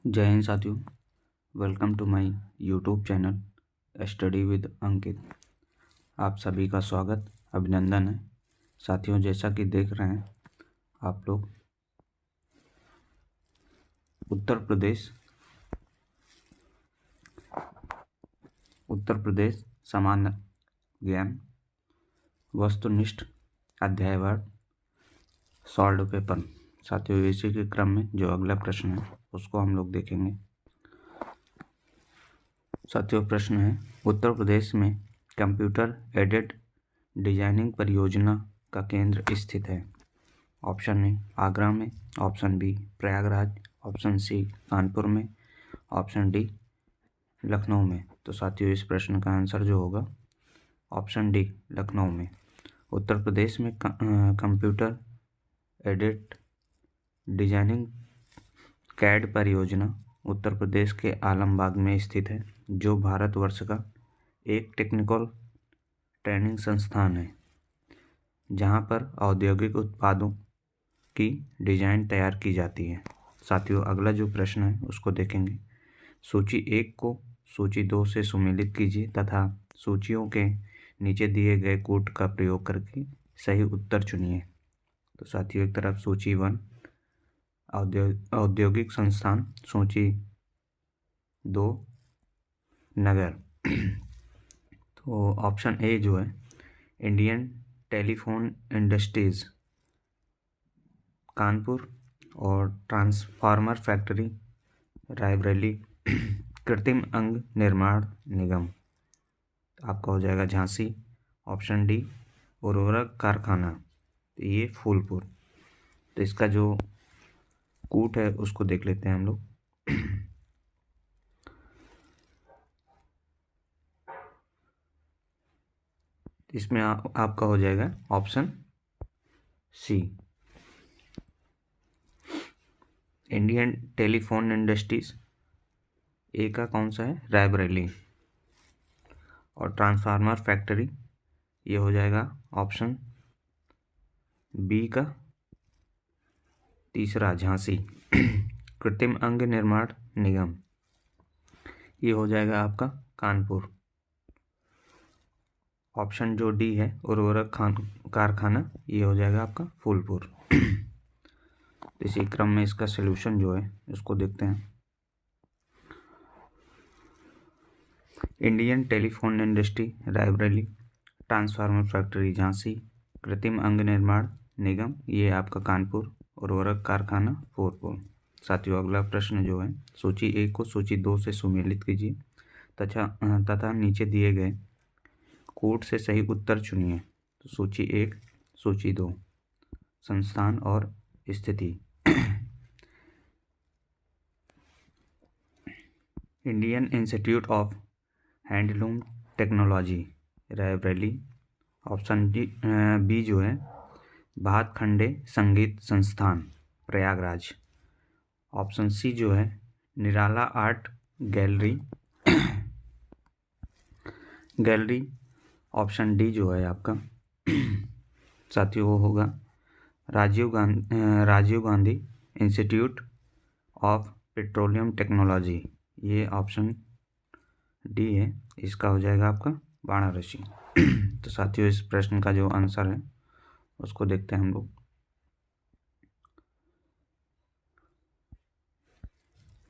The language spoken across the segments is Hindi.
जय हिंद साथियों, welcome to my YouTube channel study with Ankit. आप सभी का स्वागत अभिनंदन है। साथियों, जैसा कि देख रहे हैं आप लोग, उत्तर प्रदेश सामान्य ज्ञान वस्तुनिष्ठ अध्यायवार सॉल्व पेपर। साथियों, इसी के क्रम में जो अगला प्रश्न है उसको हम लोग देखेंगे। साथियों, प्रश्न है, उत्तर प्रदेश में कंप्यूटर एडेड डिजाइनिंग परियोजना का केंद्र स्थित है। ऑप्शन ए आगरा में, option B Prayagraj, option C Kanpur में, ऑप्शन डी लखनऊ में। तो साथियों, इस प्रश्न का आंसर जो होगा ऑप्शन डी लखनऊ में। उत्तर प्रदेश में कंप्यूटर एडेड डिजाइनिंग कैड परियोजना उत्तर प्रदेश के आलमबाग में स्थित है, जो भारतवर्ष का एक टेक्निकल ट्रेनिंग संस्थान है जहां पर औद्योगिक उत्पादों की डिजाइन तैयार की जाती है। साथियों, अगला जो प्रश्न है उसको देखेंगे। सूची 1 को सूची 2 से सुमेलित कीजिए तथा सूचियों के नीचे दिए गए कोड का प्रयोग करके सही उत्तर चुनिए। तो साथियों, एक तरफ सूची 1 औद्योगिक संस्थान, सूची 2 नगर। तो ऑप्शन ए जो है इंडियन टेलीफोन इंडस्ट्रीज कानपुर और ट्रांसफार्मर फैक्ट्री रायबरेली कृत्रिम अंग निर्माण निगम आपका हो जाएगा झांसी। ऑप्शन डी उर्वरक कारखाना, तो ये फूलपुर। तो इसका जो कूट है उसको देख लेते हैं हम लोग। इसमें आपका हो जाएगा option C Indian Telephone Industries. A का कौन सा है, रायबरेली। और ट्रांसफार्मर फैक्ट्री ये हो जाएगा ऑप्शन बी का तीसरा, झांसी। कृत्रिम अंग निर्माण निगम ये हो जाएगा आपका कानपुर। ऑप्शन जो डी है उर्वरक कारखाना ये हो जाएगा आपका फूलपुर। इसी क्रम में इसका सलूशन जो है इसको देखते हैं। Indian telephone industry Raebareli, transformer factory Jhansi, कृत्रिम अंग निर्माण निगम ये आपका कानपुर, उर्वरक कारखाना फूलपुर। साथियों, अगला प्रश्न जो है सूची 1 को सूची 2 से सुमेलित कीजिए तथा नीचे दिए गए कोड से सही उत्तर चुनिए। तो सूची 1 सूची 2 संस्थान और स्थिति। Indian institute of handloom technology Raebareli. Option B जो है भातखंडे संगीत संस्थान प्रयागराज। ऑप्शन सी जो है Nirala art gallery. Option D जो है आपका साथियों वो होगा Rajiv Gandhi institute of petroleum technology. ये ऑप्शन डी है, इसका हो जाएगा आपका वाराणसी। तो साथियों, इस प्रश्न का जो आंसर है उसको देखते हैं हम लोग।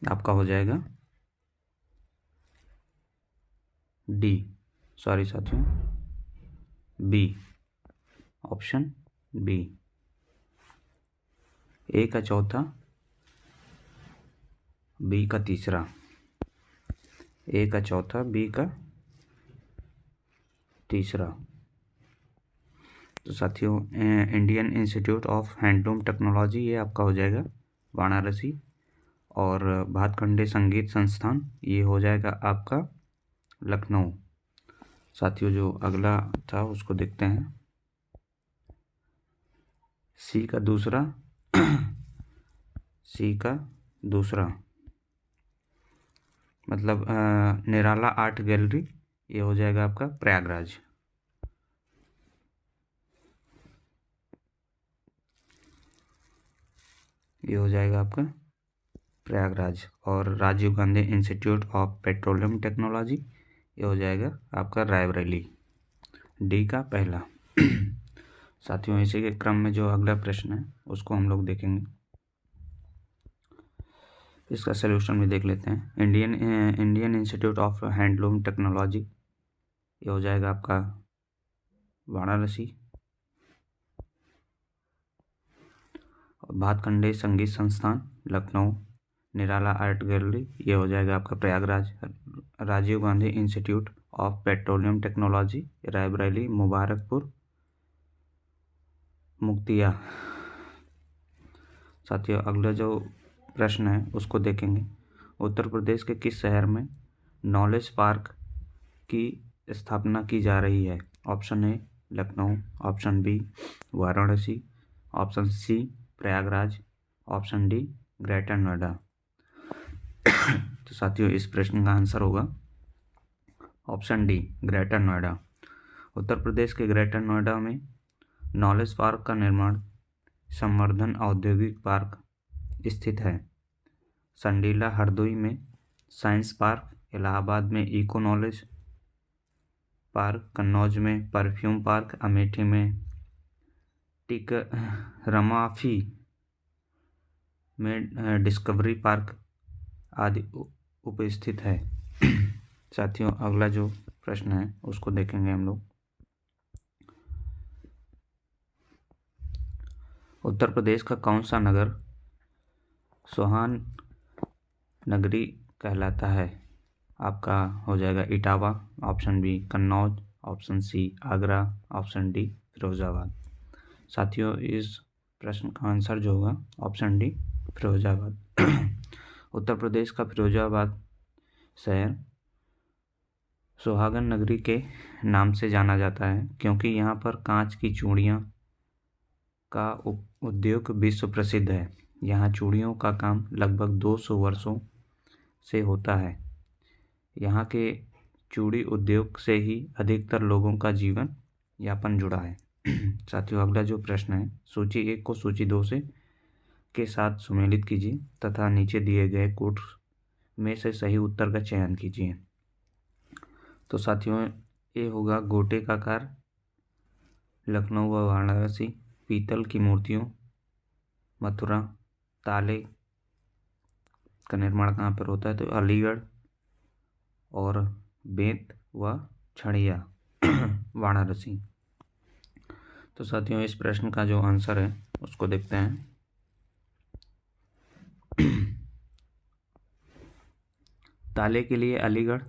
आपका हो जाएगा डी, सॉरी साथियों, बी, ऑप्शन बी। ए का चौथा, बी का तीसरा। ए का चौथा, बी का तीसरा। तो साथियों, Indian institute of handloom technology ये आपका हो जाएगा वाराणसी, और भातखंडे संगीत संस्थान ये हो जाएगा आपका लखनऊ। साथियों, जो अगला था उसको देखते हैं। सी का दूसरा मतलब निराला आर्ट गैलरी ये हो जाएगा आपका प्रयागराज। ये हो जाएगा आपका प्रयागराज। और Rajiv Gandhi institute of petroleum technology, ये हो जाएगा आपका रायबरेली। डी का पहला। साथियों, इसी के क्रम में जो अगला प्रश्न है उसको हम लोग देखेंगे, इसका सलूशन भी देख लेते हैं। Indian institute of handloom technology, ये हो जाएगा आपका वाराणसी। भातखंडे संगीत संस्थान लखनऊ। निराला आर्ट गैलरी, ये हो जाएगा आपका Prayagraj. Rajiv Gandhi institute of petroleum Technology Raebareli. Mubarakpur Muktiya. साथियों, अगला जो प्रश्न है उसको देखेंगे। उत्तर प्रदेश के किस शहर में नॉलेज पार्क की स्थापना की जा रही है? Option A Lucknow, option B Varanasi, option C Prayagraj, option D greater Noida. तो साथियों, इस प्रश्न का आंसर होगा option D greater Noida. Uttar Pradesh के ग्रेटर नोएडा में नॉलेज पार्क का निर्माण संवर्धन औद्योगिक पार्क स्थित है। संडीला हरदोई में साइंस पार्क, इलाहाबाद में इको नॉलेज पार्क, कन्नौज में परफ्यूम पार्क, अमेठी में टिकरमाफी में डिस्कवरी पार्क आदि उपस्थित है। साथियों, अगला जो प्रश्न है उसको देखेंगे हम लोग। उत्तर प्रदेश का कौन सा नगर सोहान नगरी कहलाता है? आपका हो जाएगा Etawah, option B Kannauj, option C Agra, option D Firozabad. साथियों, इस प्रश्न का आंसर जो होगा ऑप्शन डी फिरोजाबाद। उत्तर प्रदेश का फिरोजाबाद शहर सुहागन नगरी के नाम से जाना जाता है, क्योंकि यहाँ पर कांच की चूड़ियाँ का उद्योग विश्व प्रसिद्ध है। यहाँ चूड़ियों का काम लगभग 200 वर्षों से होता है। यहाँ के चूड़ी उद्योग से ही अधिकतर लोगों का जीवन यापन जुड़ा है। साथियों, अगला जो प्रश्न है, सूची 1 को सूची 2 से के साथ सुमेलित कीजिए तथा नीचे दिए गए कोट्स में से सही उत्तर का चयन कीजिए। तो साथियों, ये होगा गोटे का कार लखनऊ व वाराणसी, पीतल की मूर्तियों मथुरा, ताले का निर्माण कहाँ पर होता है? तो अलीगढ़, और बेंत व छड़िया वाराणसी। तो साथियों, इस प्रश्न का जो आंसर है उसको देखते हैं। ताले के लिए अलीगढ़,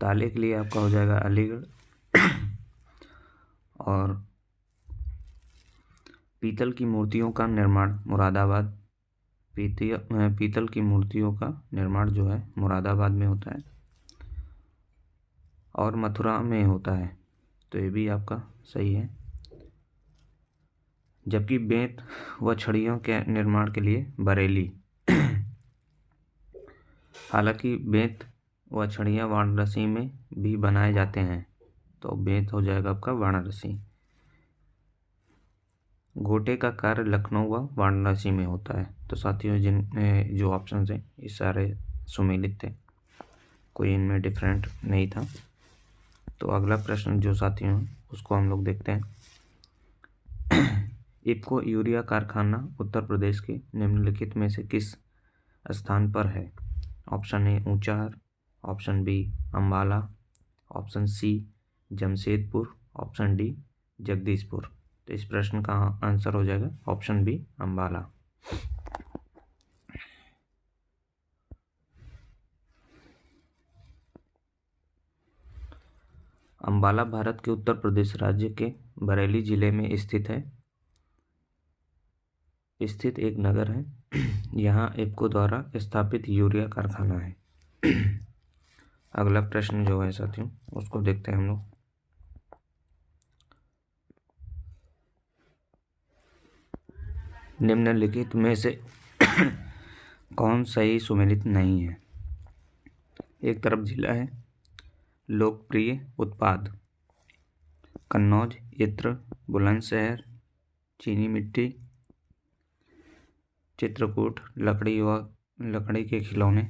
ताले के लिए आपका हो जाएगा अलीगढ़। और पीतल की मूर्तियों का निर्माण मुरादाबाद, पीतल की मूर्तियों का निर्माण जो है मुरादाबाद में होता है और मथुरा में होता है। तो ये भी आपका सही है। जबकि बेंत व छड़ियों के निर्माण के लिए बरेली। हालांकि बेंत व छड़ियाँ वाराणसी में भी बनाए जाते हैं, तो बेंत हो जाएगा आपका वाराणसी। गोटे का कार्य लखनऊ व वाराणसी में होता है। तो साथियों, जिन जो ऑप्शन हैं ये सारे सुमेलित थे, कोई इनमें डिफरेंट नहीं था। तो अगला प्रश्न जो साथियों उसको हम लोग देखते हैं। इफ्को यूरिया कारखाना उत्तर प्रदेश के निम्नलिखित में से किस स्थान पर है? Option A Unchahar, option B Ambala, option C Jamshedpur, option D Jagdishpur. तो इस प्रश्न का आंसर हो जाएगा ऑप्शन बी अम्बाला। अम्बाला भारत के उत्तर प्रदेश राज्य के बरेली जिले में स्थित एक नगर है। यहाँ इफ्को द्वारा स्थापित यूरिया कारखाना है। अगला प्रश्न जो है साथियों उसको देखते हैं हम लोग। निम्नलिखित में से कौन सही सुमेलित नहीं है? एक तरफ जिला है लोकप्रिय उत्पाद कन्नौज, इत्र, बुलंदशहर, चीनी मिट्टी, चित्रकूट, लकड़ी के खिलौने,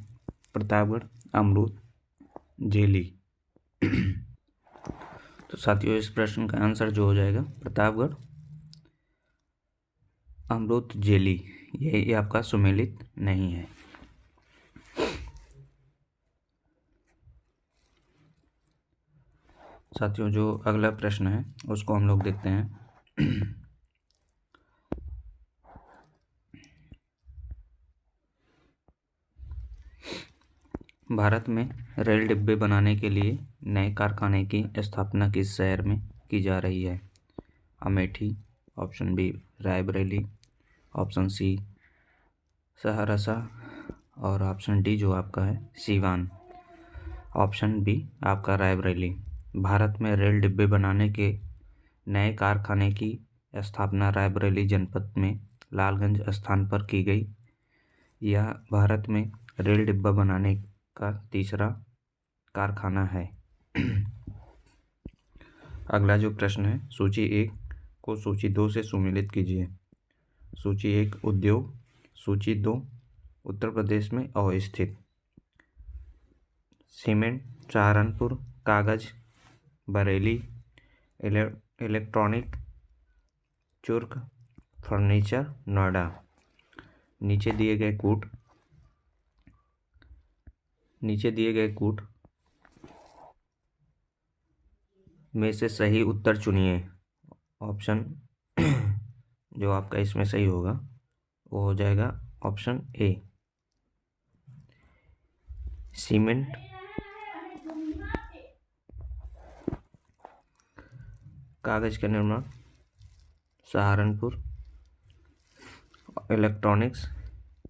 प्रतापगढ़, अमरूद, जेली। तो साथियों इस प्रश्न का आंसर जो हो जाएगा प्रतापगढ़, अमरूद, जेली, ये आपका सुमेलित नहीं है। साथियों जो अगला प्रश्न है उसको हम लोग देखते हैं। भारत में रेल डिब्बे बनाने के लिए नए कारखाने की स्थापना किस शहर में की जा रही है? Amethi, option B Raebareli, option C Saharsa और ऑप्शन डी जो आपका है सीवान। ऑप्शन बी आपका रायबरेली। भारत में रेल डिब्बे बनाने के नए कारखाने की स्थापना रायबरेली जनपद में लालगंज स्थान पर की गई। यह भारत में रेल डिब्बा बनाने का तीसरा कारखाना है। अगला जो प्रश्न है, सूची 1 को सूची 2 से सुमेलित कीजिए। सूची 1 उद्योग, सूची 2 उत्तर प्रदेश में अवस्थित। सीमेंट सहारनपुर, कागज बरेली, इलेक्ट्रॉनिक चुर्क, फर्नीचर नोएडा। नीचे दिए गए कूट में से सही उत्तर चुनिए। ऑप्शन जो आपका इसमें सही होगा वो हो जाएगा ऑप्शन ए, सीमेंट, कागज का निर्माण सहारनपुर, इलेक्ट्रॉनिक्स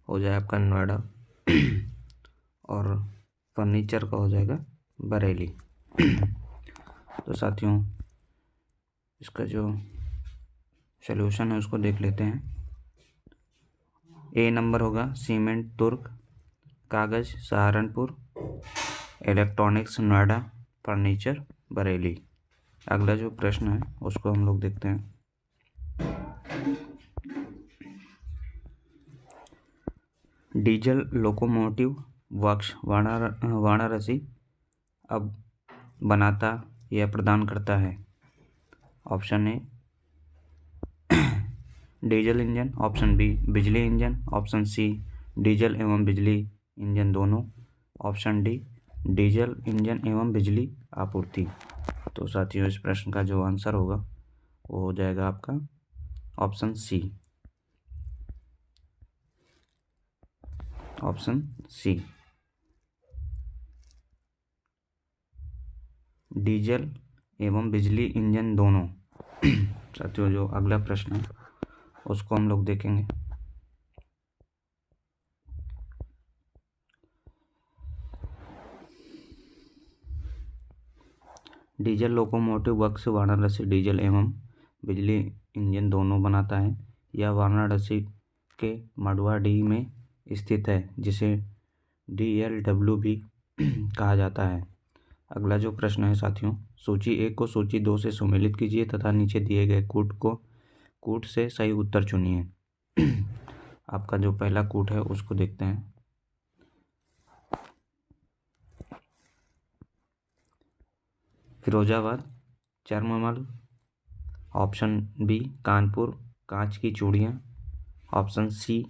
हो जाए आपका नोएडा और फर्नीचर का हो जाएगा बरेली। तो साथियों इसका जो सलूशन है उसको देख लेते हैं। ए नंबर होगा सीमेंट तुर्क, कागज सहारनपुर, इलेक्ट्रॉनिक्स नोएडा, फर्नीचर बरेली। अगला जो प्रश्न है उसको हम लोग देखते हैं। डीजल लोकोमोटिव वर्क्स वाराणसी अब बनाता या प्रदान करता है? Option A diesel engine, option B बिजली इंजन, ऑप्शन सी डीजल एवं बिजली इंजन दोनों, ऑप्शन डी डीजल इंजन एवं बिजली आपूर्ति। तो साथियों इस प्रश्न का जो आंसर होगा वो हो जाएगा आपका option C, option C diesel एवं बिजली इंजन दोनों। साथियों जो अगला प्रश्न है उसको हम लोग देखेंगे। Diesel locomotive works Varanasi diesel एवं बिजली इंजन दोनों बनाता है। यह वाराणसी के मडुवाडीह में स्थित है जिसे DLW भी कहा जाता है। अगला जो प्रश्न है साथियों, सूची 1 को सूची 2 से सुमेलित कीजिए तथा नीचे दिए गए कूट से सही उत्तर चुनिए। आपका जो पहला कूट है उसको देखते हैं। फिरोजाबाद चर्ममल, ऑप्शन बी कानपुर कांच की चूड़ियाँ, ऑप्शन सी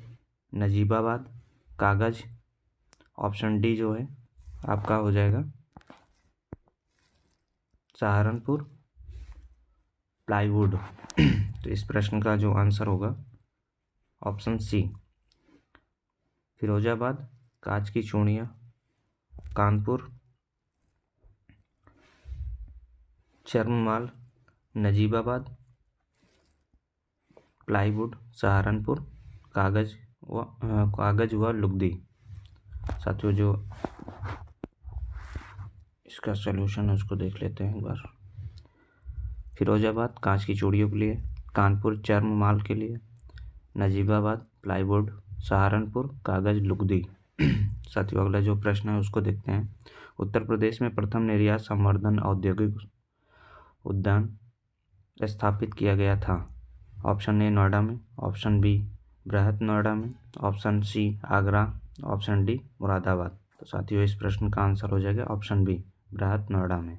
नजीबाबाद कागज, ऑप्शन डी जो है आपका हो जाएगा सहारनपुर प्लाईवुड। तो इस प्रश्न का जो आंसर होगा ऑप्शन सी फिरोजाबाद कांच की चूड़ियाँ, कानपुर चर्ममाल, नजीबाबाद प्लाईवुड, सहारनपुर कागज व लुगदी। साथियों जो इसका सलूशन है उसको देख लेते हैं एक बार। फिरोजाबाद कांच की चूड़ियों के लिए, कानपुर चर्म माल के लिए, नजीबाबाद प्लाईवुड, सहारनपुर कागज लुगदी। साथियों अगला जो प्रश्न है उसको देखते हैं। उत्तर प्रदेश में प्रथम निर्यात संवर्धन औद्योगिक उद्यान स्थापित किया गया था? ऑप्शन ए नोएडा में, ऑप्शन बी बृहत नोएडा में, option C Agra, option D Moradabad. तो साथियों इस प्रश्न का आंसर हो जाएगा ऑप्शन बी बृहत नोएडा में।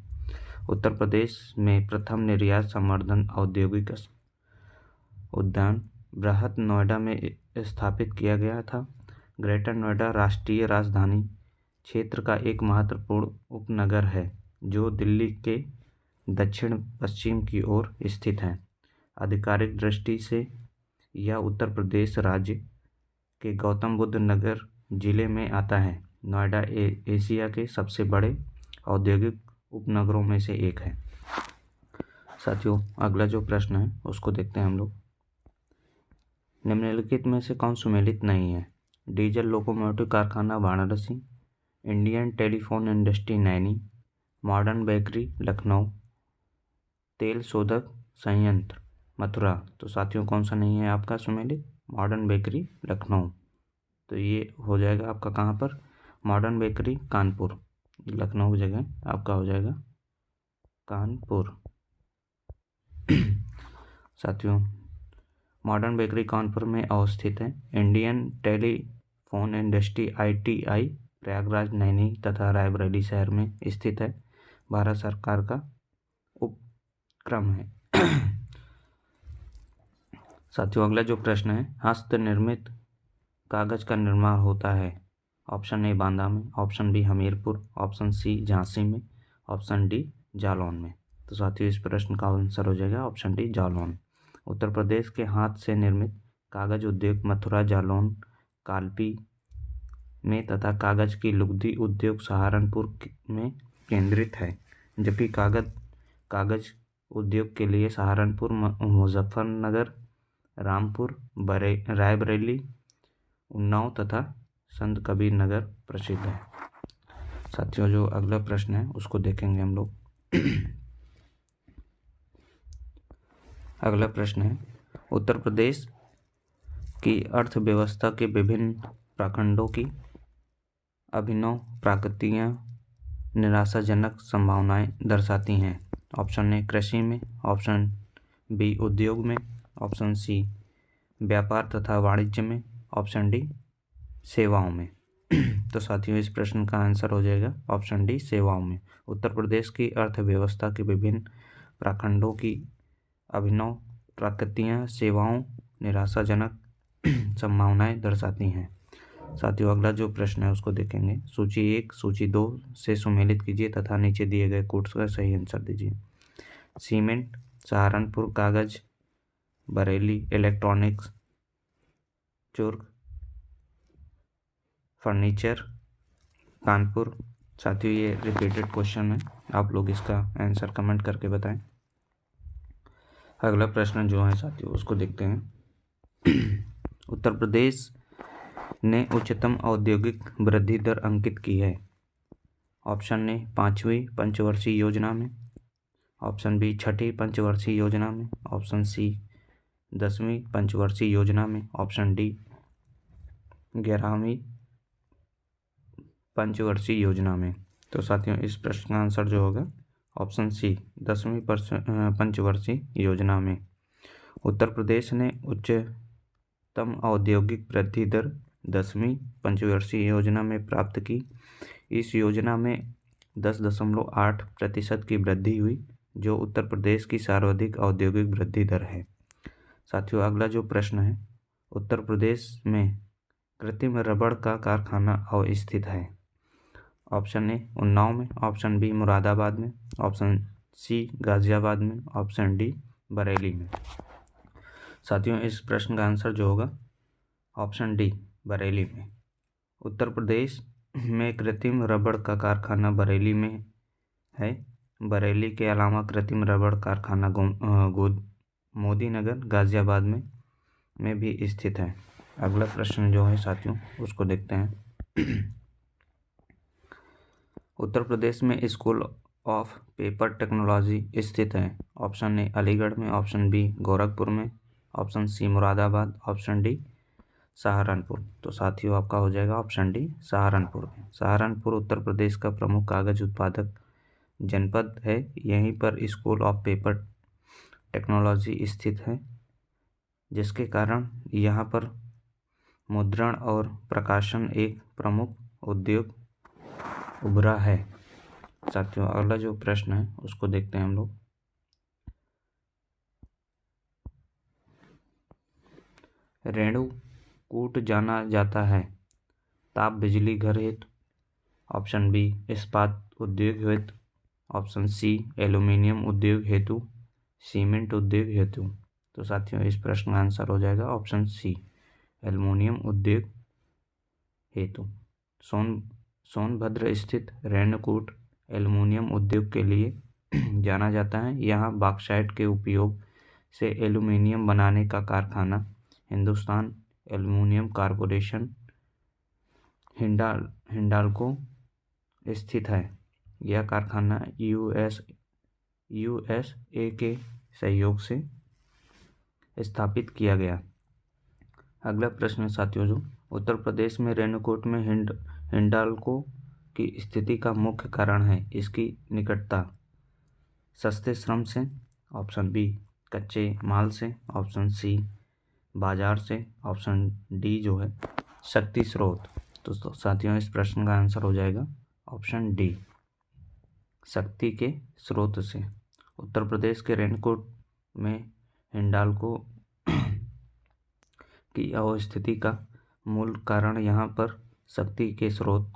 उत्तर प्रदेश में प्रथम निर्यात संवर्धन औद्योगिक उद्यान बृहत नोएडा में स्थापित किया गया था। ग्रेटर नोएडा राष्ट्रीय राजधानी क्षेत्र का एक महत्वपूर्ण उपनगर है जो दिल्ली के दक्षिण पश्चिम की ओर स्थित है। आधिकारिक दृष्टि से यह उत्तर प्रदेश राज्य के गौतम बुद्ध नगर जिले में आता है। नोएडा एशिया के सबसे बड़े औद्योगिक उपनगरों में से एक है। साथियों अगला जो प्रश्न है उसको देखते हैं हम लोग। निम्नलिखित में से कौन सुमेलित नहीं है? डीजल लोकोमोटिव कारखाना Varanasi, Indian telephone industry Naini, modern Bakery Lucknow, तेल शोधक संयंत्र मथुरा। तो साथियों कौन सा नहीं है आपका सुमेलित? मॉडर्न बेकरी लखनऊ। तो ये हो जाएगा आपका कहाँ पर? मॉडर्न बेकरी कानपुर, लखनऊ की जगह आपका हो जाएगा कानपुर। साथियों मॉडर्न बेकरी कानपुर में अवस्थित है। Indian telephone industry ITI Prayagraj, Naini तथा रायबरेली शहर में स्थित है। भारत सरकार का उपक्रम है। साथियों अगला जो प्रश्न है, हस्त निर्मित कागज का निर्माण होता है। ऑप्शन ए बांदा में, option B Hamirpur, option C Jhansi में, ऑप्शन डी जालौन में। तो साथियों इस प्रश्न का आंसर हो जाएगा ऑप्शन डी जालौन। उत्तर प्रदेश के हाथ से निर्मित कागज उद्योग मथुरा, जालौन, कालपी में तथा कागज की लुगदी उद्योग सहारनपुर में केंद्रित है। जबकि कागज उद्योग के लिए सहारनपुर, मुजफ्फरनगर, रामपुर, रायबरेली, उन्नाव तथा संत कबीर नगर प्रसिद्ध है। साथियों जो अगला प्रश्न है उसको देखेंगे हम लोग। अगला प्रश्न है, उत्तर प्रदेश की अर्थव्यवस्था के विभिन्न प्रखंडों की अभिनव प्रगतियां निराशाजनक संभावनाएं दर्शाती हैं। ऑप्शन ए कृषि में, ऑप्शन बी उद्योग में, ऑप्शन सी व्यापार तथा वाणिज्य में, ऑप्शन डी सेवाओं में। तो साथियों इस प्रश्न का आंसर हो जाएगा ऑप्शन डी सेवाओं में। उत्तर प्रदेश की अर्थव्यवस्था के विभिन्न प्रखंडों की अभिनव प्रगतियां सेवाओं निराशाजनक संभावनाएं दर्शाती हैं। साथियों अगला जो प्रश्न है उसको देखेंगे। सूची 1 सूची 2 से सुमेलित कीजिए तथा नीचे दिए गए कोट्स का सही आंसर दीजिए। सीमेंट सहारनपुर, कागज बरेली, इलेक्ट्रॉनिक्स चुर्क, फर्नीचर कानपुर। साथियों ये रिपीटेड क्वेश्चन है, आप लोग इसका आंसर कमेंट करके बताएं। अगला प्रश्न जो है साथियों उसको देखते हैं। उत्तर प्रदेश ने उच्चतम औद्योगिक वृद्धि दर अंकित की है। ऑप्शन ए 5वीं पंचवर्षीय योजना में, ऑप्शन बी 6ठी पंचवर्षीय योजना में, ऑप्शन सी 10वीं पंचवर्षीय योजना में, ऑप्शन डी 11वीं पंचवर्षीय योजना में। तो साथियों इस प्रश्न का आंसर जो होगा ऑप्शन सी 10वीं पंचवर्षीय योजना में। उत्तर प्रदेश ने उच्चतम औद्योगिक वृद्धि दर 10वीं पंचवर्षीय योजना में प्राप्त की। इस योजना में 10.8% की वृद्धि हुई, जो उत्तर प्रदेश की सर्वाधिक औद्योगिक वृद्धि दर है। साथियों अगला जो प्रश्न है, उत्तर प्रदेश में कृत्रिम रबड़ का कारखाना अवस्थित है। ऑप्शन ए उन्नाव में, ऑप्शन बी मुरादाबाद में, ऑप्शन सी गाजियाबाद में, ऑप्शन डी बरेली में। साथियों इस प्रश्न का आंसर जो होगा ऑप्शन डी बरेली में। उत्तर प्रदेश में कृत्रिम रबड़ का कारखाना बरेली में है। बरेली के अलावा कृत्रिम रबड़ कारखाना मोदीनगर, गाजियाबाद में भी स्थित है। अगला प्रश्न जो है साथियों उसको देखते हैं। उत्तर प्रदेश में स्कूल ऑफ पेपर टेक्नोलॉजी स्थित है। ऑप्शन ए अलीगढ़ में, ऑप्शन बी गोरखपुर में, option C Moradabad, option D Saharanpur. तो साथियों आपका हो जाएगा ऑप्शन डी सहारनपुर। सहारनपुर उत्तर प्रदेश का प्रमुख कागज उत्पादक जनपद है। यहीं पर स्कूल ऑफ पेपर टेक्नोलॉजी स्थित है, जिसके कारण यहाँ पर मुद्रण और प्रकाशन एक प्रमुख उद्योग उभरा है। साथियों, अगला जो प्रश्न है उसको देखते हैं हम लोग। रेणुकूट जाना जाता है ताप बिजली घर हेतु, ऑप्शन बी इस्पात उद्योग हेतु, ऑप्शन सी एल्यूमिनियम उद्योग हेतु, सीमेंट उद्योग हेतु। तो साथियों, इस प्रश्न का आंसर हो जाएगा ऑप्शन सी एल्यूमिनियम उद्योग हेतु। सोनभद्र स्थित रेणुकूट एल्यूमिनियम उद्योग के लिए जाना जाता है। यहाँ बॉक्साइट के उपयोग से एल्यूमिनियम बनाने का कारखाना हिंदुस्तान एल्यूमिनियम कॉरपोरेशन हिंडाल्को स्थित है। यह कारखाना यूएसए के सहयोग से स्थापित किया गया। अगला प्रश्न साथियों, जो उत्तर प्रदेश में रेणुकूट में हिंडाल्को की स्थिति का मुख्य कारण है इसकी निकटता सस्ते श्रम से, ऑप्शन बी कच्चे माल से, ऑप्शन सी बाजार से, ऑप्शन डी जो है शक्ति स्रोत। तो साथियों, इस प्रश्न का आंसर हो जाएगा ऑप्शन डी शक्ति के स्रोत से। उत्तर प्रदेश के रेणुकूट में हिंडाल्को की अवस्थिति का मूल कारण यहाँ पर शक्ति स्रोत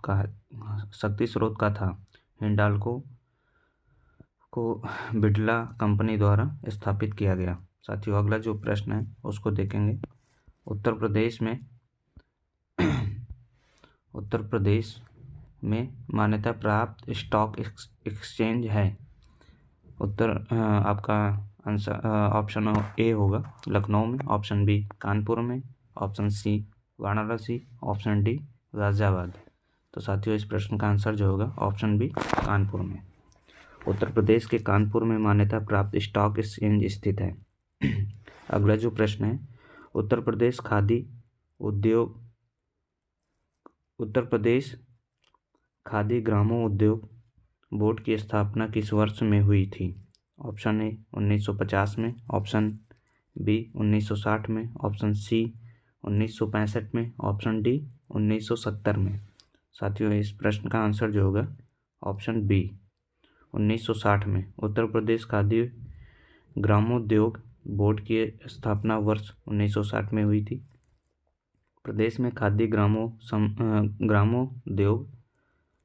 का था। हिंडाल्को को बिड़ला कंपनी द्वारा स्थापित किया गया। साथियों, अगला जो प्रश्न है उसको देखेंगे। उत्तर प्रदेश में मान्यता प्राप्त स्टॉक एक्सचेंज है। आपका आंसर ऑप्शन ए होगा लखनऊ में, ऑप्शन बी कानपुर में, option C Varanasi, option D Ghaziabad. तो साथियों, इस प्रश्न का आंसर जो होगा ऑप्शन बी कानपुर में। उत्तर प्रदेश के कानपुर में मान्यता प्राप्त स्टॉक एक्सचेंज स्थित है। अगला जो प्रश्न है, उत्तर प्रदेश खादी ग्रामोद्योग बोर्ड की स्थापना किस वर्ष में हुई थी? ऑप्शन ए 1950 में, ऑप्शन बी 1960 में, ऑप्शन सी 1965 में, ऑप्शन डी 1970 में। साथियों, इस प्रश्न का आंसर जो होगा ऑप्शन बी 1960 में। उत्तर प्रदेश खादी ग्रामोद्योग बोर्ड की स्थापना वर्ष 1960 में हुई थी। प्रदेश में खादी ग्रामोद्योग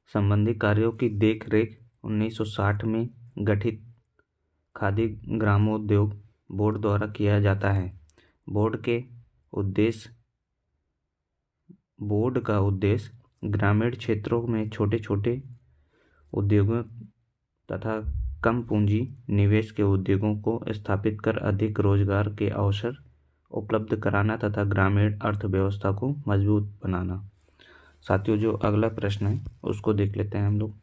संबंधी कार्यों की देखरेख 1960 में गठित खादी ग्रामोद्योग बोर्ड द्वारा किया जाता है। बोर्ड का उद्देश्य ग्रामीण क्षेत्रों में छोटे छोटे उद्योगों तथा कम पूंजी निवेश के उद्योगों को स्थापित कर अधिक रोजगार के अवसर उपलब्ध कराना तथा ग्रामीण अर्थव्यवस्था को मजबूत बनाना। साथियों, जो अगला प्रश्न है उसको देख लेते हैं हम लोग।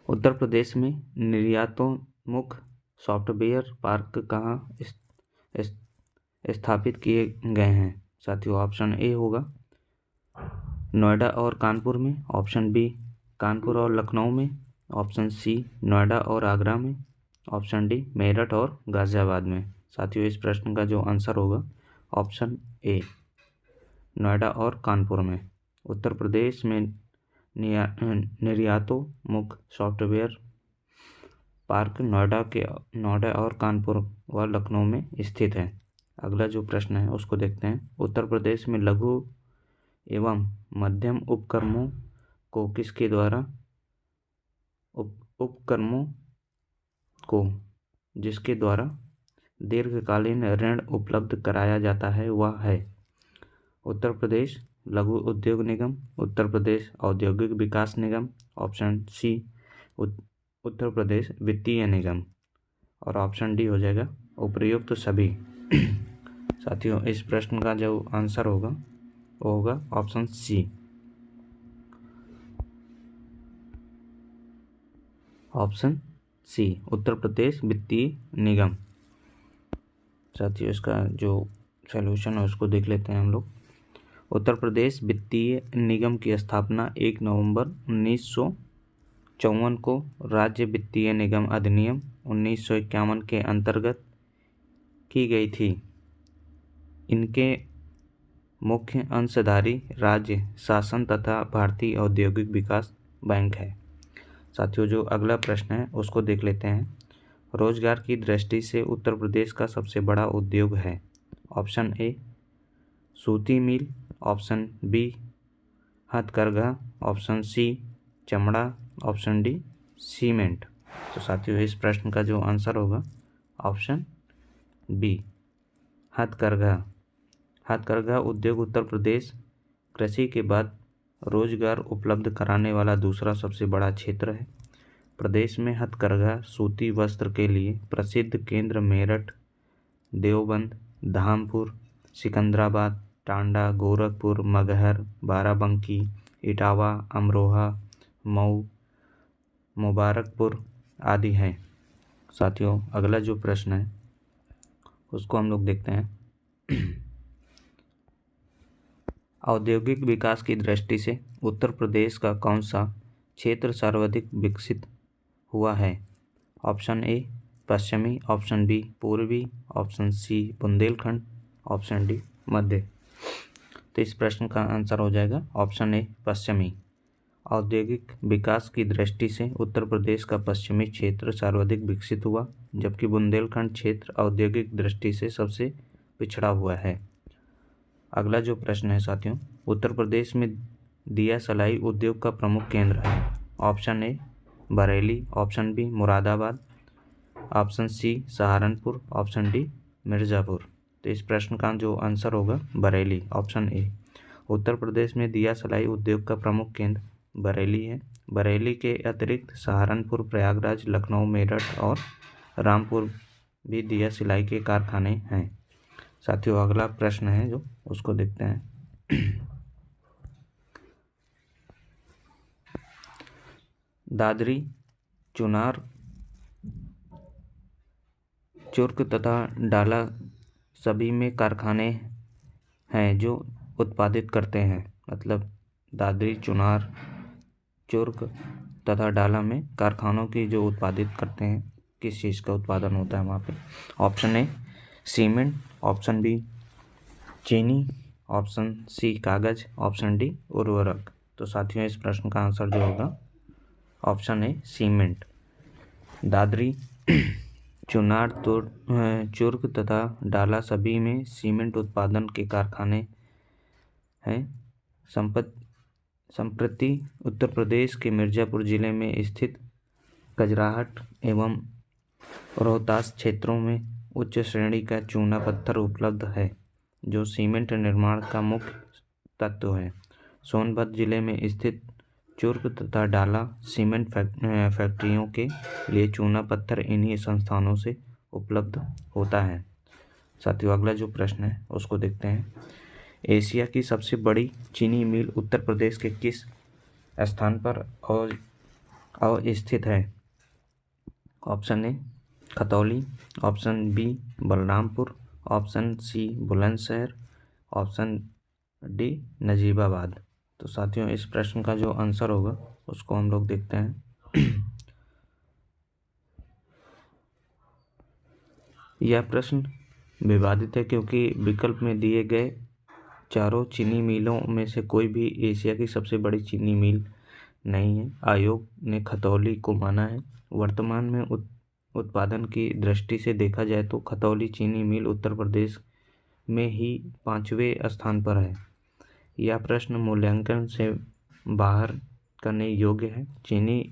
उत्तर प्रदेश में निर्यातोन्मुख सॉफ्टवेयर पार्क कहाँ स्थापित किए गए हैं? साथियों, ऑप्शन ए होगा नोएडा और कानपुर में, ऑप्शन बी कानपुर और लखनऊ में, ऑप्शन सी नोएडा और आगरा में, ऑप्शन डी मेरठ और गाजियाबाद में। साथियों, इस प्रश्न का जो आंसर होगा ऑप्शन ए नोएडा और कानपुर में। उत्तर प्रदेश में निर्यातोन्मुख सॉफ्टवेयर पार्क नोएडा और कानपुर व लखनऊ में स्थित है। अगला जो प्रश्न है उसको देखते हैं। उत्तर प्रदेश में लघु एवं मध्यम उपक्रमों को किसके द्वारा उपक्रमों को जिसके द्वारा दीर्घकालीन ऋण उपलब्ध कराया जाता है वह है उत्तर प्रदेश लघु उद्योग निगम, उत्तर प्रदेश औद्योगिक विकास निगम, ऑप्शन सी उत्तर प्रदेश वित्तीय निगम, और ऑप्शन डी हो जाएगा उपयुक्त सभी। साथियों, इस प्रश्न का जो आंसर होगा वो होगा ऑप्शन सी उत्तर प्रदेश वित्तीय निगम। साथियों, इसका जो सॉल्यूशन है उसको देख लेते हैं हम लोग। उत्तर प्रदेश वित्तीय निगम की स्थापना 1 नवंबर 1954 को राज्य वित्तीय निगम अधिनियम 1951 के अंतर्गत की गई थी। इनके मुख्य अंशधारी राज्य शासन तथा भारतीय औद्योगिक विकास बैंक है। साथियों, जो अगला प्रश्न है उसको देख लेते हैं। रोजगार की दृष्टि से उत्तर प्रदेश का सबसे बड़ा उद्योग है। ऑप्शन ए सूती मिल, ऑप्शन बी हथकरघा, ऑप्शन सी चमड़ा, ऑप्शन डी सीमेंट। तो साथियों, इस प्रश्न का जो आंसर होगा ऑप्शन बी हथकरघा। हथकरघा उद्योग उत्तर प्रदेश कृषि के बाद रोजगार उपलब्ध कराने वाला दूसरा सबसे बड़ा क्षेत्र है। प्रदेश में हथकरघा सूती वस्त्र के लिए प्रसिद्ध केंद्र मेरठ, देवबंद, धामपुर, सिकंदराबाद, टांडा, गोरखपुर, मगहर, बाराबंकी, इटावा, अमरोहा, मऊ, मुबारकपुर आदि हैं। साथियों, अगला जो प्रश्न है उसको हम लोग देखते हैं। औद्योगिक विकास की दृष्टि से उत्तर प्रदेश का कौन सा क्षेत्र सर्वाधिक विकसित हुआ है? ऑप्शन ए पश्चिमी, ऑप्शन बी पूर्वी, option C Bundelkhand, option D मध्य। तो इस प्रश्न का आंसर हो जाएगा ऑप्शन ए पश्चिमी। औद्योगिक विकास की दृष्टि से उत्तर प्रदेश का पश्चिमी क्षेत्र सर्वाधिक विकसित हुआ, जबकि बुंदेलखंड क्षेत्र औद्योगिक दृष्टि से सबसे पिछड़ा हुआ है। अगला जो प्रश्न है साथियों, उत्तर प्रदेश में दिया सलाई उद्योग का प्रमुख केंद्र है। Option A Bareilly, option B Moradabad, option C Saharanpur, option D Mirzapur. तो इस प्रश्न का जो आंसर होगा बरेली, ऑप्शन ए। उत्तर प्रदेश में दिया सलाई उद्योग का प्रमुख केंद्र बरेली है। बरेली के अतिरिक्त सहारनपुर, प्रयागराज, लखनऊ, मेरठ और रामपुर भी दिया सिलाई के कारखाने हैं। साथियों, अगला प्रश्न है जो उसको देखते हैं। दादरी, चुनार, चुर्क तथा डाला सभी में कारखाने हैं जो उत्पादित करते हैं। मतलब दादरी, चुनार, चुर्क तथा डाला में कारखानों की जो उत्पादित करते हैं, किस चीज़ का उत्पादन होता है वहाँ पे? Option A cement, option B चीनी, ऑप्शन सी कागज, ऑप्शन डी उर्वरक। तो साथियों, इस प्रश्न का आंसर जो होगा option A cement. Dadri, Chunar, Churk तथा डाला सभी में सीमेंट उत्पादन के कारखाने हैं। संप्रति उत्तर प्रदेश के मिर्ज़ापुर जिले में स्थित खजराहट एवं रोहतास क्षेत्रों में उच्च श्रेणी का चूना पत्थर उपलब्ध है, जो सीमेंट निर्माण का मुख्य तत्व है। सोनभद्र जिले में स्थित चुर्क तथा डाला सीमेंट फैक्ट्रियों के लिए चूना पत्थर इन्हीं संस्थानों से उपलब्ध होता है। साथियों, अगला जो प्रश्न है उसको देखते हैं। एशिया की सबसे बड़ी चीनी मिल उत्तर प्रदेश के किस स्थान पर अवस्थित है? Option A Khatauli, option B Balrampur, option C Bulandshahr, option D Najibabad. तो साथियों, इस प्रश्न का जो आंसर होगा उसको हम लोग देखते हैं। यह प्रश्न विवादित है क्योंकि विकल्प में दिए गए चारों चीनी मिलों में से कोई भी एशिया की सबसे बड़ी चीनी मिल नहीं है। आयोग ने खतौली को माना है। वर्तमान में उत्पादन की दृष्टि से देखा जाए तो खतौली चीनी मिल उत्तर प्रदेश में ही 5वें स्थान पर है। यह प्रश्न मूल्यांकन से बाहर करने योग्य है। चीनी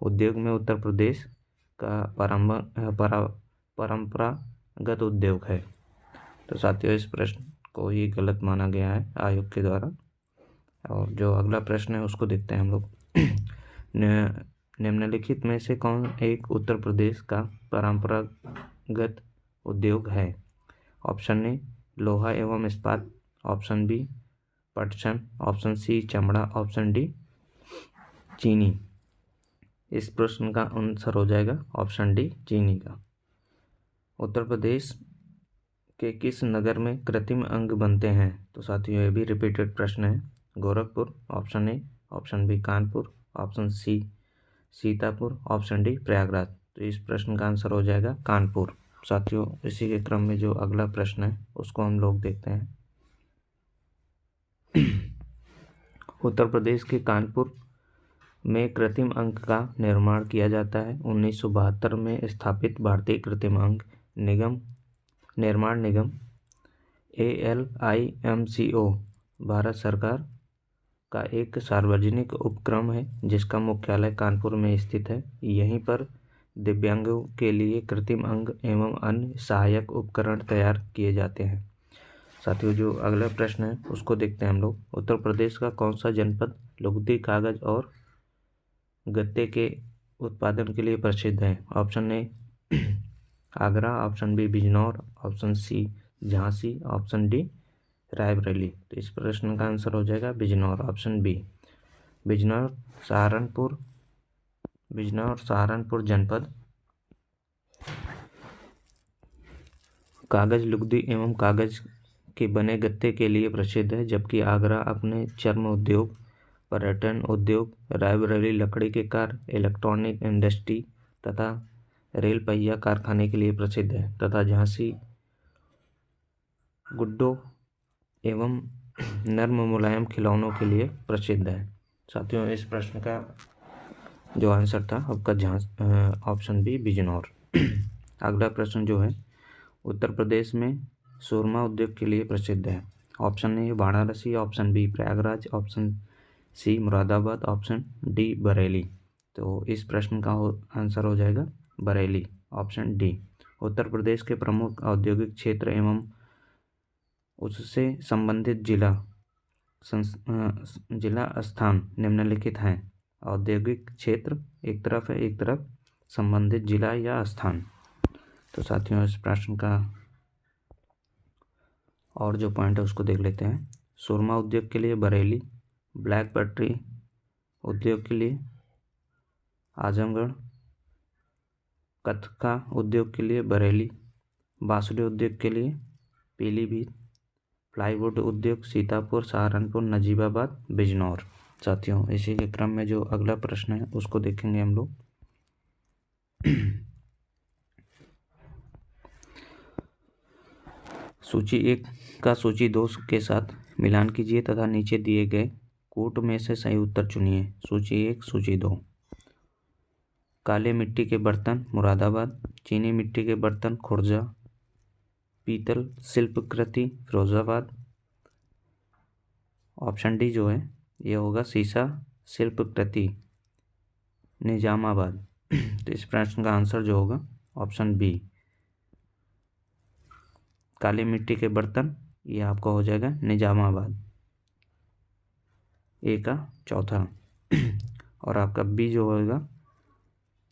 उद्योग में उत्तर प्रदेश का परंपरागत उद्योग है। तो साथियों, इस प्रश्न को ही गलत माना गया है आयोग के द्वारा। और जो अगला प्रश्न है उसको देखते हैं हम लोग। निम्नलिखित में से कौन एक उत्तर प्रदेश का परंपरागत उद्योग है? ऑप्शन ए लोहा एवं इस्पात, ऑप्शन बी पटसन, ऑप्शन सी चमड़ा, ऑप्शन डी चीनी। इस प्रश्न का आंसर हो जाएगा ऑप्शन डी चीनी का। उत्तर प्रदेश के किस नगर में कृत्रिम अंग बनते हैं? तो साथियों, ये भी रिपीटेड प्रश्न है। Gorakhpur, option A, option B Kanpur, option C Sitapur, option D Prayagraj. तो इस प्रश्न का आंसर हो जाएगा कानपुर। साथियों, इसी के क्रम में जो अगला प्रश्न है उसको हम लोग देखते हैं। उत्तर प्रदेश के कानपुर में कृत्रिम अंक का निर्माण किया जाता है। 1972 में स्थापित भारतीय कृत्रिम अंक निर्माण निगम ALIMCO भारत सरकार का एक सार्वजनिक उपक्रम है जिसका मुख्यालय कानपुर में स्थित है। यहीं पर दिव्यांगों के लिए कृत्रिम अंग एवं अन्य सहायक उपकरण तैयार किए जाते हैं। साथियों, जो अगला प्रश्न है उसको देखते हैं हम लोग। उत्तर प्रदेश का कौन सा जनपद लुगदी, कागज और गत्ते के उत्पादन के लिए प्रसिद्ध है? Option A Agra, option B Bijnor, option C Jhansi, option D Raebareli. तो इस प्रश्न का आंसर हो जाएगा बिजनौर, ऑप्शन बी। बिजनौर सहारनपुर जनपद कागज, लुगदी एवं कागज के बने गत्ते के लिए प्रसिद्ध है, जबकि आगरा अपने चर्म उद्योग, पर्यटन उद्योग, रायबरेली लकड़ी के कार्य, इलेक्ट्रॉनिक इंडस्ट्री तथा रेल पहिया कारखाने के लिए प्रसिद्ध है, तथा झांसी गुड्डों एवं नर्म मुलायम खिलौनों के लिए प्रसिद्ध है। साथियों, इस प्रश्न का जो आंसर था आपका ऑप्शन बी बिजनौर। अगला प्रश्न जो है, उत्तर प्रदेश में सुरमा उद्योग के लिए प्रसिद्ध है। Option A Varanasi, option B Prayagraj, option C Moradabad, option D Bareilly. तो इस प्रश्न का आंसर हो जाएगा बरेली, ऑप्शन डी। उत्तर प्रदेश के प्रमुख औद्योगिक क्षेत्र एवं उससे संबंधित जिला स्थान निम्नलिखित हैं। औद्योगिक क्षेत्र एक तरफ है, एक तरफ संबंधित जिला या स्थान। तो साथियों, इस प्रश्न का और जो पॉइंट है उसको देख लेते हैं। सुरमा उद्योग के लिए बरेली, ब्लैक पटरी उद्योग के लिए आजमगढ़, कथका उद्योग के लिए बरेली, बांसुरी उद्योग के लिए पीलीभीत, प्लाईवुड उद्योग सीतापुर, सहारनपुर, नजीबाबाद, बिजनौर। साथियों, इसी के क्रम में जो अगला प्रश्न है उसको देखेंगे हम लोग। सूची 1 का सूची 2 के साथ मिलान कीजिए तथा नीचे दिए गए कूट में से सही उत्तर चुनिए। सूची 1, सूची 2। काले मिट्टी के बर्तन मुरादाबाद, चीनी मिट्टी के बर्तन खुर्जा, पीतल शिल्पकृति फिरोजाबाद। ऑप्शन डी जो है ये होगा सीसा शिल्पकृति निजामाबाद। तो इस प्रश्न का आंसर जो होगा ऑप्शन बी, काली मिट्टी के बर्तन, ये आपका हो जाएगा निजामाबाद, ए का चौथा। और आपका बी जो होगा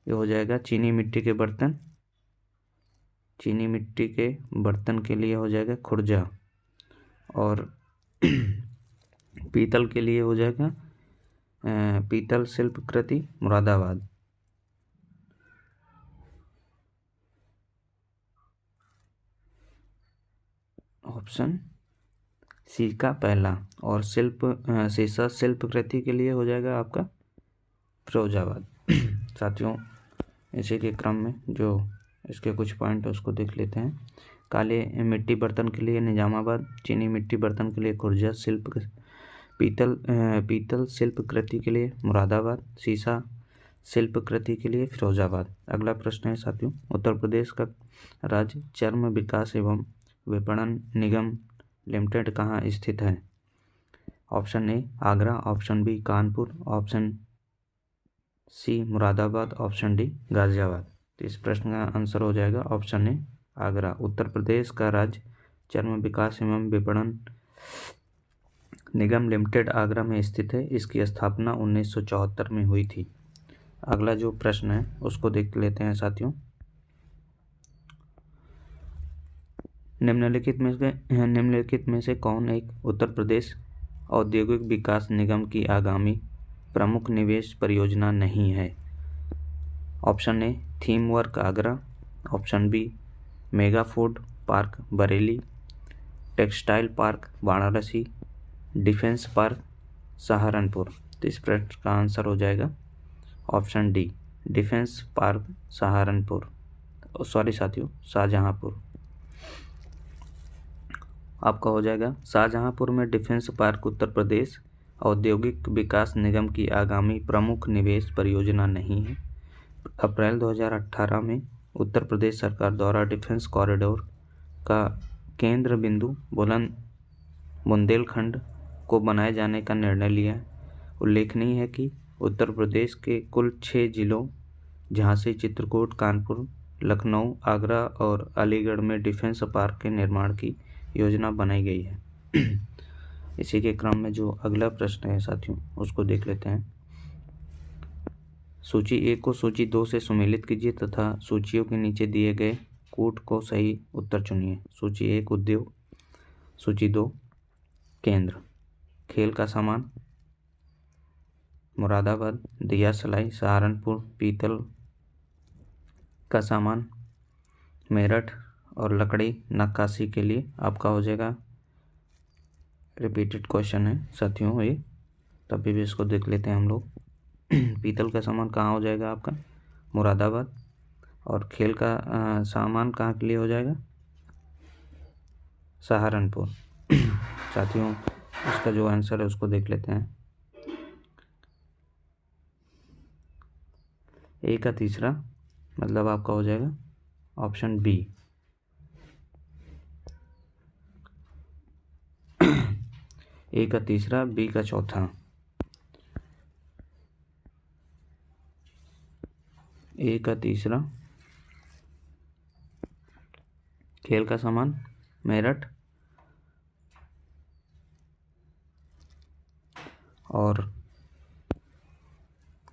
ये हो जाएगा चीनी मिट्टी के बर्तन। चीनी मिट्टी के बर्तन के लिए हो जाएगा खुर्जा, और पीतल के लिए हो जाएगा पीतल शिल्पकृति मुरादाबाद। ऑप्शन सी का पहला। और सीसा शिल्पकृति के लिए हो जाएगा आपका फिरोजाबाद। साथियों, इसी के क्रम में जो इसके कुछ पॉइंट है उसको देख लेते हैं। काले मिट्टी बर्तन के लिए निजामाबाद, चीनी मिट्टी बर्तन के लिए खुर्जा, पीतल शिल्पकृति के लिए मुरादाबाद, सीसा शिल्पकृति के लिए फिरोजाबाद। अगला प्रश्न है साथियों, उत्तर प्रदेश का राज्य चर्म विकास एवं विपणन निगम लिमिटेड कहाँ स्थित है? Option A Agra, option B Kanpur, option C Moradabad, option D Ghaziabad. तो इस प्रश्न का आंसर हो जाएगा ऑप्शन ए आगरा। उत्तर प्रदेश का राज्य चर्म विकास एवं विपणन निगम लिमिटेड आगरा में स्थित है। इसकी स्थापना 1974 में हुई थी। अगला जो प्रश्न है उसको देख लेते हैं साथियों। निम्नलिखित में से कौन एक उत्तर प्रदेश औद्योगिक विकास निगम की आगामी प्रमुख निवेश परियोजना नहीं है? Option A theme work Agra, option B mega food park Bareilly, textile park Varanasi, defence park Saharanpur. तो इस प्रश्न का आंसर हो जाएगा option D defence park Saharanpur. Sorry साथियों, शाहजहांपुर। आपका हो जाएगा शाहजहांपुर में डिफेंस पार्क उत्तर प्रदेश औद्योगिक विकास निगम की आगामी प्रमुख निवेश परियोजना नहीं है। अप्रैल 2018 में उत्तर प्रदेश सरकार द्वारा डिफेंस कॉरिडोर का केंद्र बिंदु बुंदेलखंड को बनाए जाने का निर्णय लिया है। उल्लेखनीय है कि उत्तर प्रदेश के कुल 6 जिलों झांसी, चित्रकूट, कानपुर, लखनऊ, आगरा और अलीगढ़ में डिफेंस पार्क के निर्माण की योजना बनाई गई है। इसी के क्रम में जो अगला प्रश्न है साथियों, उसको देख लेते हैं। सूची 1 को सूची 2 से सुमेलित कीजिए तथा सूचियों के नीचे दिए गए कूट को सही उत्तर चुनिए। सूची 1 उद्योग, सूची 2 केंद्र, खेल का सामान मुरादाबाद, दिया सलाई सहारनपुर, पीतल का सामान मेरठ और लकड़ी नक्काशी के लिए आपका हो जाएगा। रिपीटेड क्वेश्चन है साथियों ये, तभी भी इसको देख लेते हैं हम लोग। पीतल का सामान कहाँ हो जाएगा आपका? मुरादाबाद। और खेल का सामान कहाँ के लिए हो जाएगा? सहारनपुर। साथियों इसका जो आंसर है उसको देख लेते हैं। ए का तीसरा मतलब आपका हो जाएगा ऑप्शन बी। ए का तीसरा, बी का चौथा। ए का तीसरा, खेल का सामान मेरठ और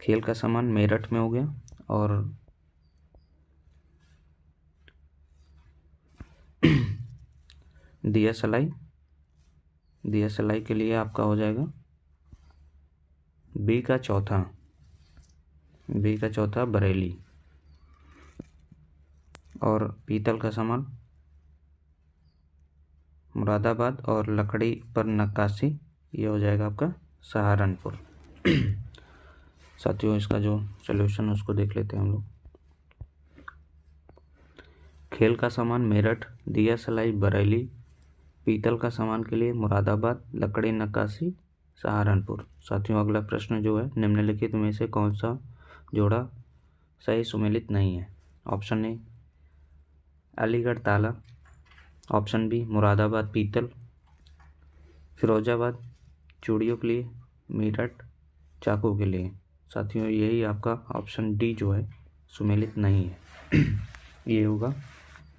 खेल का सामान मेरठ में हो गया। और दिया सलाई के लिए आपका हो जाएगा बी का चौथा बरेली। और पीतल का सामान मुरादाबाद और लकड़ी पर नक्काशी ये हो जाएगा आपका सहारनपुर। साथियों इसका जो सॉल्यूशन है उसको देख लेते हैं हम लोग। खेल का सामान मेरठ, दिया सलाई बरेली, पीतल का सामान के लिए मुरादाबाद, लकड़ी नक्काशी सहारनपुर। साथियों अगला प्रश्न जो है, निम्नलिखित में से कौन सा जोड़ा सही सुमेलित नहीं है? ऑप्शन ए अलीगढ़ ताला, ऑप्शन बी मुरादाबाद पीतल, फिरोजाबाद चूड़ियों के लिए, मेरठ चाकू के लिए। साथियों यही आपका ऑप्शन डी जो है सुमेलित नहीं है। ये होगा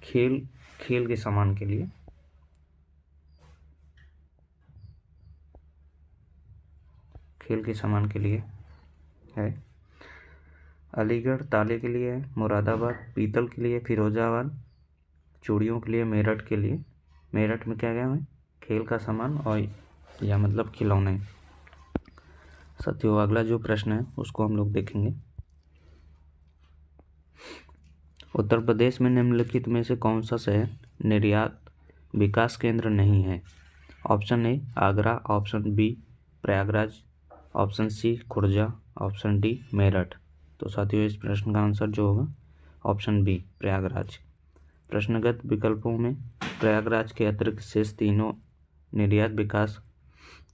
खेल के सामान के लिए। खेल के सामान के लिए है अलीगढ़ ताले के लिए है, मुरादाबाद पीतल के लिए, फिरोजाबाद चूड़ियों के लिए, मेरठ के लिए। मेरठ में क्या गया है? खेल का सामान और या मतलब खिलौने। साथियों अगला जो प्रश्न है उसको हम लोग देखेंगे। उत्तर प्रदेश में निम्नलिखित में से कौन सा शहर निर्यात विकास केंद्र नहीं है? Option A Agra, option B Prayagraj, option C Khurja, option D Meerut. तो साथियों इस प्रश्न का आंसर जो होगा ऑप्शन बी प्रयागराज। प्रश्नगत विकल्पों में प्रयागराज के अतिरिक्त शेष तीनों निर्यात विकास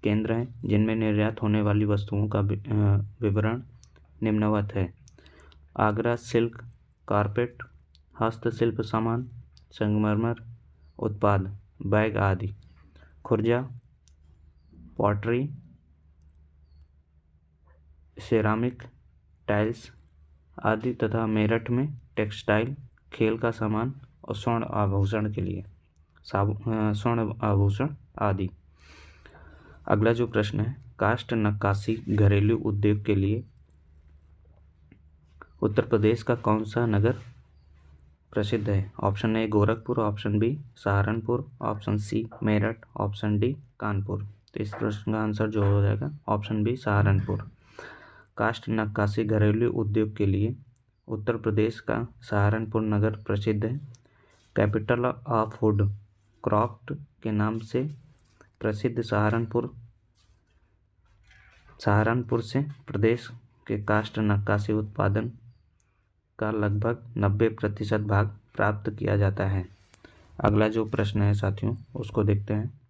केंद्र हैं जिनमें निर्यात होने वाली वस्तुओं का विवरण निम्नवत है। आगरा सिल्क, कारपेट, हस्तशिल्प सामान, संगमरमर उत्पाद, बैग आदि। खुर्जा पॉटरी, सेरामिक, टाइल्स आदि। तथा मेरठ में टेक्सटाइल, खेल का सामान और स्वर्ण आभूषण के लिए स्वर्ण आभूषण आदि। अगला जो प्रश्न है, काष्ठ नक्काशी घरेलू उद्योग के लिए उत्तर प्रदेश का कौन सा नगर प्रसिद्ध है? Option A Gorakhpur, option B Saharanpur, option C Meerut, option D Kanpur. तो इस प्रश्न का आंसर जो हो जाएगा ऑप्शन बी सहारनपुर। काष्ठ नक्काशी घरेलू उद्योग के लिए उत्तर प्रदेश का सहारनपुर नगर प्रसिद्ध है। कैपिटल ऑफ वुड क्राफ्ट के नाम से प्रसिद्ध सहारनपुर से प्रदेश के काष्ठ नक्काशी उत्पादन का लगभग 90% भाग प्राप्त किया जाता है। अगला जो प्रश्न है साथियों उसको देखते हैं।